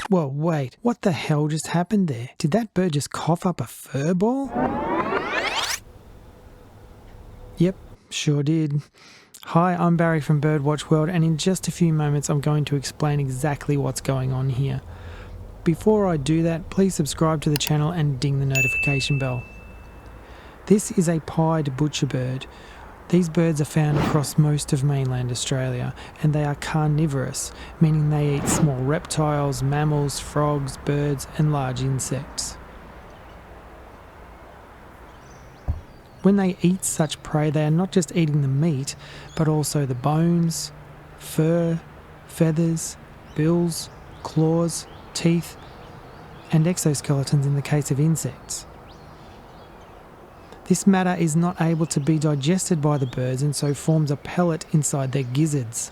Whoa, wait, what the hell just happened there? Did that bird just cough up a fur ball? Yep, sure did. Hi, I'm Barry from Birdwatch World, and in just a few moments I'm going to explain exactly what's going on here. Before I do that, please subscribe to the channel and ding the notification bell. This is a pied butcherbird. These birds are found across most of mainland Australia, and they are carnivorous, meaning they eat small reptiles, mammals, frogs, birds, and large insects. When they eat such prey, they are not just eating the meat, but also the bones, fur, feathers, bills, claws, teeth, and exoskeletons in the case of insects. This matter is not able to be digested by the birds and so forms a pellet inside their gizzards.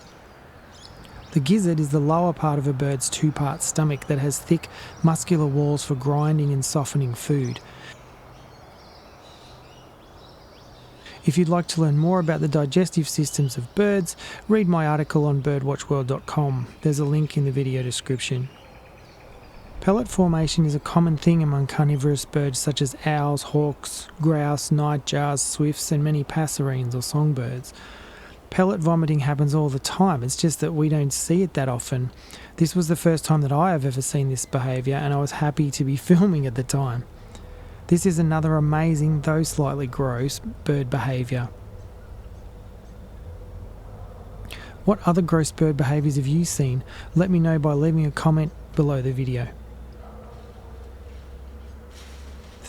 The gizzard is the lower part of a bird's two-part stomach that has thick, muscular walls for grinding and softening food. If you'd like to learn more about the digestive systems of birds, read my article on birdwatchworld.com. There's a link in the video description. Pellet formation is a common thing among carnivorous birds such as owls, hawks, grouse, nightjars, swifts, and many passerines or songbirds. Pellet vomiting happens all the time, it's just that we don't see it that often. This was the first time that I have ever seen this behaviour, and I was happy to be filming at the time. This is another amazing, though slightly gross, bird behaviour. What other gross bird behaviours have you seen? Let me know by leaving a comment below the video.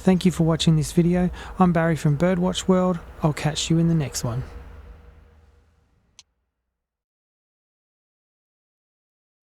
Thank you for watching this video. I'm Barry from Birdwatch World. I'll catch you in the next one.